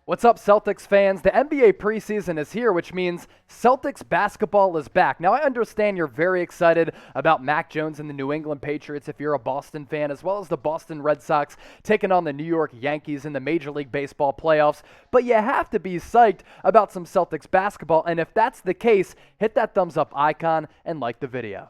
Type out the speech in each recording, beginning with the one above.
What's up, Celtics fans? The NBA preseason is here, which means Celtics basketball is back. Now, I understand you're very excited about Mac Jones and the New England Patriots if you're a Boston fan, as well as the Boston Red Sox taking on the New York Yankees in the Major League Baseball playoffs. But you have to be psyched about some Celtics basketball, and if that's the case, hit that thumbs up icon and like the video.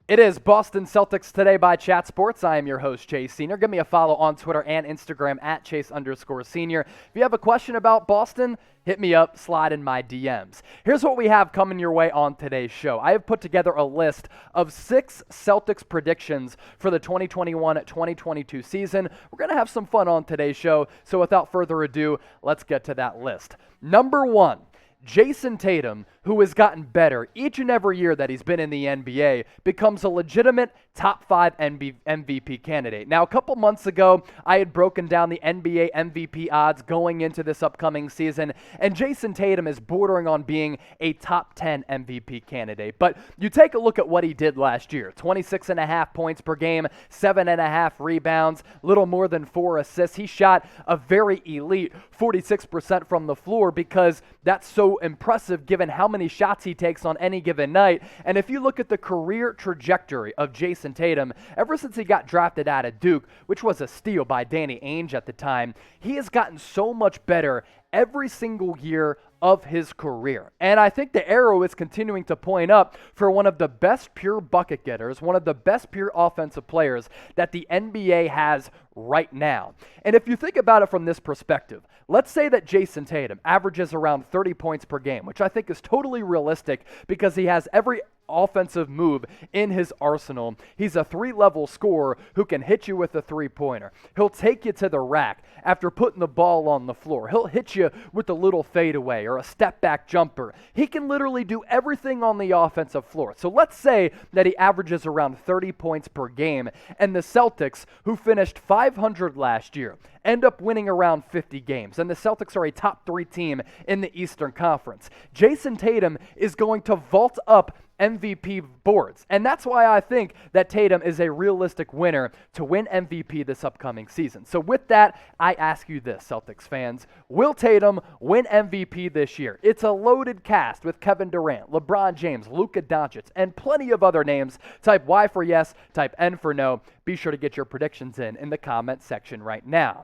It is Boston Celtics Today by Chat Sports. I am your host, Chase Senior. Give me a follow on Twitter and Instagram at Chase_Senior. If you have a question about Boston, hit me up, slide in my DMs. Here's what we have coming your way on today's show. I have put together a list of 6 Celtics predictions for the 2021-2022 season. We're going to have some fun on today's show, so without further ado, let's get to that list. Number 1. Jayson Tatum, who has gotten better each and every year that he's been in the NBA, becomes a legitimate top 5 MVP candidate. Now, a couple months ago, I had broken down the NBA MVP odds going into this upcoming season, and Jayson Tatum is bordering on being a top 10 MVP candidate. But you take a look at what he did last year. 26.5 points per game, 7.5 rebounds, little more than 4 assists. He shot a very elite 46% from the floor because that's so impressive given how many shots he takes on any given night. And if you look at the career trajectory of Jayson Tatum, ever since he got drafted out of Duke, which was a steal by Danny Ainge at the time, he has gotten so much better every single year of his career. And I think the arrow is continuing to point up for one of the best pure bucket getters, one of the best pure offensive players that the NBA has right now. And if you think about it from this perspective, let's say that Jayson Tatum averages around 30 points per game, which I think is totally realistic because he has every offensive move in his arsenal. He's a 3-level scorer who can hit you with a 3-pointer. He'll take you to the rack after putting the ball on the floor. He'll hit you with a little fadeaway or a step-back jumper. He can literally do everything on the offensive floor. So let's say that he averages around 30 points per game, and the Celtics, who finished 500 last year, end up winning around 50 games, and the Celtics are a top 3 team in the Eastern Conference. Jayson Tatum is going to vault up MVP boards. And that's why I think that Tatum is a realistic winner to win MVP this upcoming season. So with that, I ask you this, Celtics fans. Will Tatum win MVP this year? It's a loaded cast with Kevin Durant, LeBron James, Luka Doncic, and plenty of other names. Type Y for yes, type N for no. Be sure to get your predictions in the comment section right now.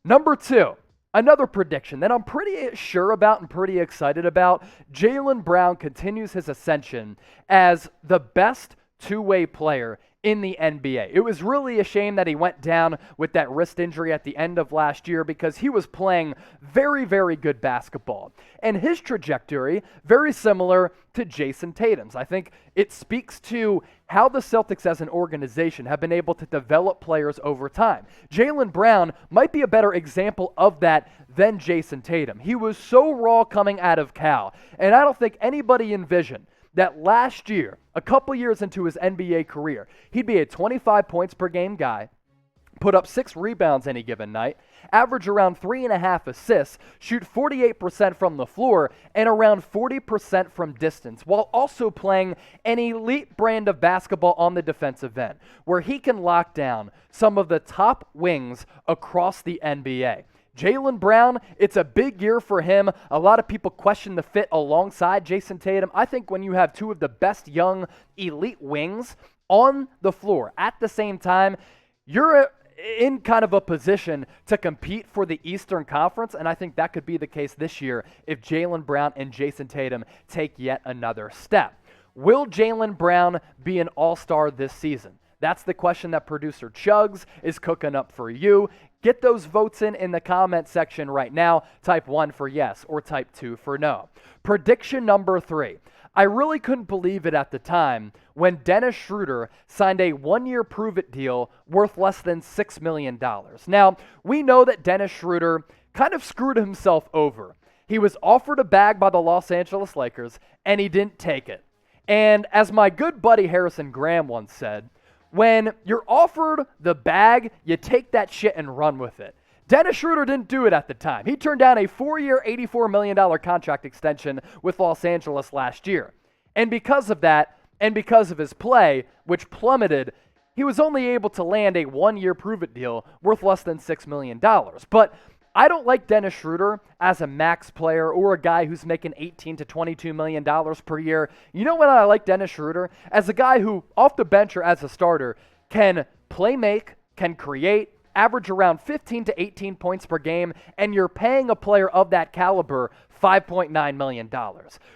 Number 2. Another prediction that I'm pretty sure about and pretty excited about, Jaylen Brown continues his ascension as the best two-way player in the NBA. It was really a shame that he went down with that wrist injury at the end of last year because he was playing very, very good basketball. And his trajectory, very similar to Jayson Tatum's. I think it speaks to how the Celtics as an organization have been able to develop players over time. Jaylen Brown might be a better example of that than Jayson Tatum. He was so raw coming out of Cal, and I don't think anybody envisioned that last year, a couple years into his NBA career, he'd be a 25 points per game guy, put up 6 rebounds any given night, average around 3.5 assists, shoot 48% from the floor, and around 40% from distance, while also playing an elite brand of basketball on the defensive end, where he can lock down some of the top wings across the NBA. Jaylen Brown, it's a big year for him. A lot of people question the fit alongside Jayson Tatum. I think when you have 2 of the best young elite wings on the floor at the same time, you're in kind of a position to compete for the Eastern Conference, and I think that could be the case this year if Jaylen Brown and Jayson Tatum take yet another step. Will Jaylen Brown be an all-star this season? That's the question that producer Chugs is cooking up for you. Get those votes in the comment section right now. Type 1 for yes or type 2 for no. Prediction number 3. I really couldn't believe it at the time when Dennis Schroder signed a 1-year prove-it deal worth less than $6 million. Now, we know that Dennis Schroder kind of screwed himself over. He was offered a bag by the Los Angeles Lakers, and he didn't take it. And as my good buddy Harrison Graham once said, when you're offered the bag, you take that shit and run with it. Dennis Schroder didn't do it at the time. He turned down a 4-year, $84 million contract extension with Los Angeles last year. And because of that, and because of his play, which plummeted, he was only able to land a one-year prove-it deal worth less than $6 million. But I don't like Dennis Schroder as a max player or a guy who's making $18 to $22 million per year. You know what I like Dennis Schroder? As a guy who, off the bench or as a starter, can play make, can create, average around 15 to 18 points per game, and you're paying a player of that caliber $5.9 million.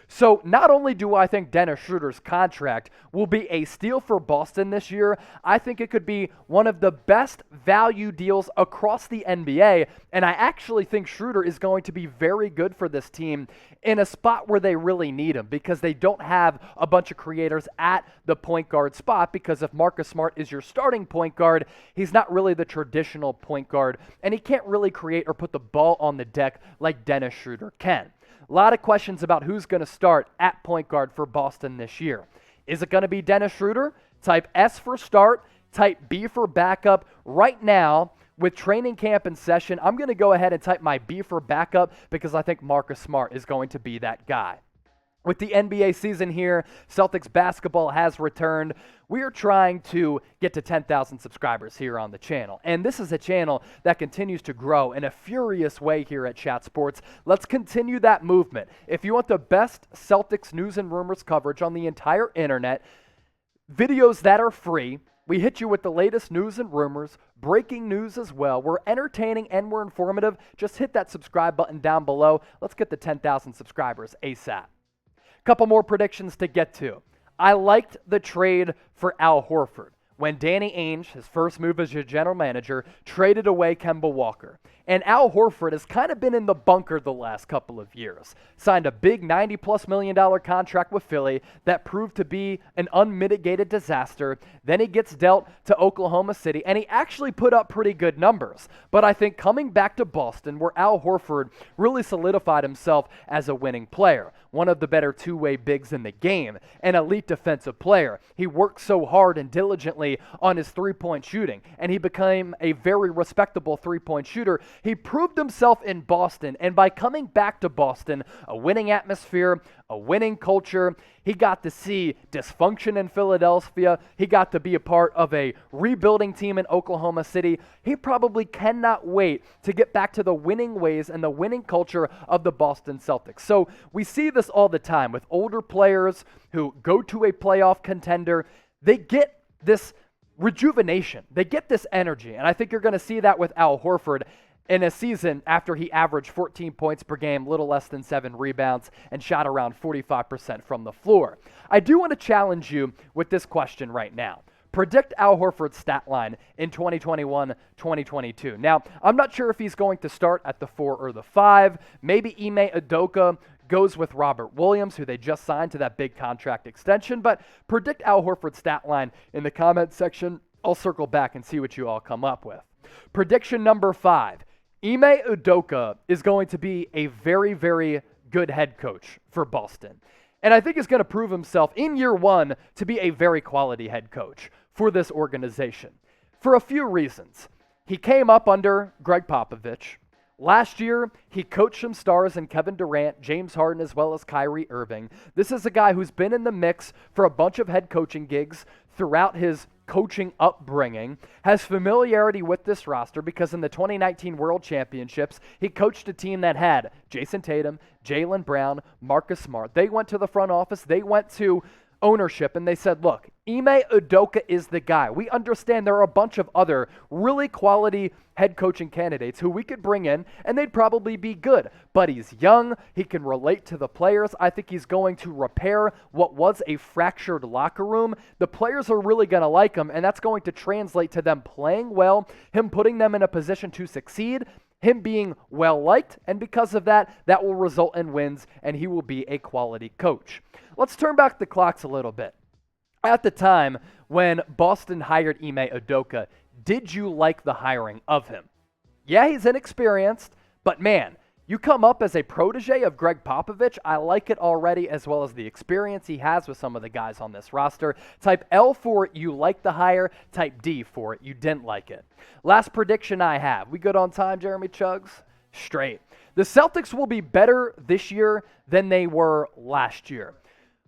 So not only do I think Dennis Schroder's contract will be a steal for Boston this year, I think it could be one of the best value deals across the NBA, and I actually think Schroder is going to be very good for this team in a spot where they really need him, because they don't have a bunch of creators at the point guard spot, because if Marcus Smart is your starting point guard, he's not really the traditional point guard, and he can't really create or put the ball on the deck like Dennis Schroder can. A lot of questions about who's going to start at point guard for Boston this year. Is it going to be Dennis Schroder? Type S for start, type B for backup. Right now, with training camp in session, I'm going to go ahead and type my B for backup because I think Marcus Smart is going to be that guy. With the NBA season here, Celtics basketball has returned. We are trying to get to 10,000 subscribers here on the channel. And this is a channel that continues to grow in a furious way here at Chat Sports. Let's continue that movement. If you want the best Celtics news and rumors coverage on the entire internet, videos that are free, we hit you with the latest news and rumors, breaking news as well. We're entertaining and we're informative. Just hit that subscribe button down below. Let's get to 10,000 subscribers ASAP. Couple more predictions to get to. I liked the trade for Al Horford when Danny Ainge, his first move as your general manager, traded away Kemba Walker. And Al Horford has kind of been in the bunker the last couple of years. Signed a big $90+ million contract with Philly that proved to be an unmitigated disaster. Then he gets dealt to Oklahoma City, and he actually put up pretty good numbers. But I think coming back to Boston, where Al Horford really solidified himself as a winning player, one of the better two-way bigs in the game, an elite defensive player. He worked so hard and diligently on his three-point shooting, and he became a very respectable three-point shooter. He proved himself in Boston, and by coming back to Boston, a winning atmosphere, a winning culture, he got to see dysfunction in Philadelphia. He got to be a part of a rebuilding team in Oklahoma City. He probably cannot wait to get back to the winning ways and the winning culture of the Boston Celtics. So we see this all the time with older players who go to a playoff contender. They get this rejuvenation. They get this energy, and I think you're going to see that with Al Horford in a season after he averaged 14 points per game, little less than 7 rebounds, and shot around 45% from the floor. I do want to challenge you with this question right now. Predict Al Horford's stat line in 2021-2022. Now, I'm not sure if he's going to start at the 4 or the 5. Maybe Ime Udoka goes with Robert Williams, who they just signed to that big contract extension. But predict Al Horford's stat line in the comment section. I'll circle back and see what you all come up with. Prediction number 5. Ime Udoka is going to be a very, very good head coach for Boston. And I think he's going to prove himself in year 1 to be a very quality head coach for this organization for a few reasons. He came up under Greg Popovich. Last year, he coached some stars in Kevin Durant, James Harden, as well as Kyrie Irving. This is a guy who's been in the mix for a bunch of head coaching gigs throughout his coaching upbringing, has familiarity with this roster because in the 2019 World Championships, he coached a team that had Jayson Tatum, Jaylen Brown, Marcus Smart. They went to the front office, they went to ownership, and they said, look, Ime Udoka is the guy. We understand there are a bunch of other really quality head coaching candidates who we could bring in, and they'd probably be good. But he's young. He can relate to the players. I think he's going to repair what was a fractured locker room. The players are really going to like him, and that's going to translate to them playing well, him putting them in a position to succeed, him being well-liked, and because of that, that will result in wins, and he will be a quality coach. Let's turn back the clocks a little bit. At the time when Boston hired Ime Udoka, did you like the hiring of him? Yeah, he's inexperienced, but man, you come up as a protege of Greg Popovich. I like it already, as well as the experience he has with some of the guys on this roster. Type L for it, you like the hire. Type D for it, you didn't like it. Last prediction I have. We good on time, Jeremy Chugs? Straight. The Celtics will be better this year than they were last year.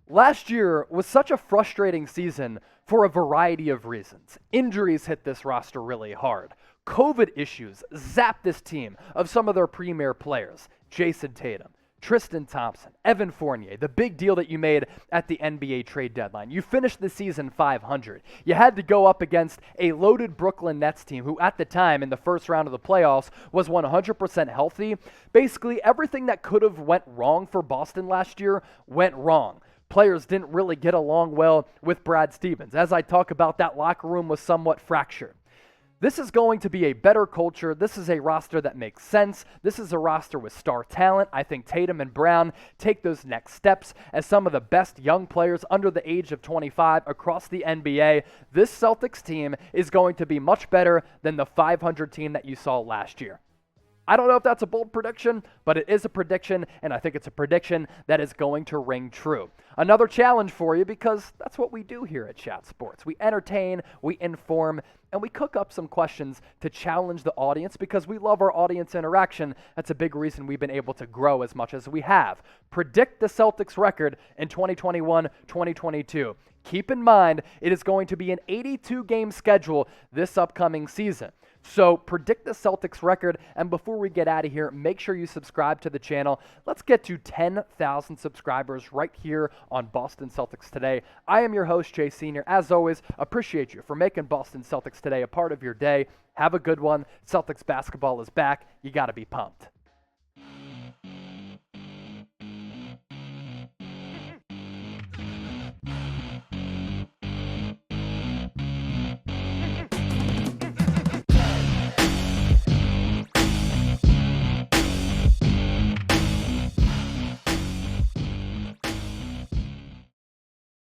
Last year was such a frustrating season for a variety of reasons. Injuries hit this roster really hard. COVID issues zapped this team of some of their premier players. Jayson Tatum, Tristan Thompson, Evan Fournier, the big deal that you made at the NBA trade deadline. You finished the season 500. You had to go up against a loaded Brooklyn Nets team who at the time in the first round of the playoffs was 100% healthy. Basically, everything that could have went wrong for Boston last year went wrong. Players didn't really get along well with Brad Stevens. As I talk about, that locker room was somewhat fractured. This is going to be a better culture. This is a roster that makes sense. This is a roster with star talent. I think Tatum and Brown take those next steps as some of the best young players under the age of 25 across the NBA. This Celtics team is going to be much better than the 500 team that you saw last year. I don't know if that's a bold prediction, but it is a prediction, and I think it's a prediction that is going to ring true. Another challenge for you, because that's what we do here at Chat Sports. We entertain, we inform, and we cook up some questions to challenge the audience because we love our audience interaction. That's a big reason we've been able to grow as much as we have. Predict the Celtics record in 2021-2022. Keep in mind, it is going to be an 82-game schedule this upcoming season. So predict the Celtics record, and before we get out of here, make sure you subscribe to the channel. Let's get to 10,000 subscribers right here on Boston Celtics Today. I am your host, Jay Sr. As always, appreciate you for making Boston Celtics Today a part of your day. Have a good one. Celtics basketball is back. You got to be pumped.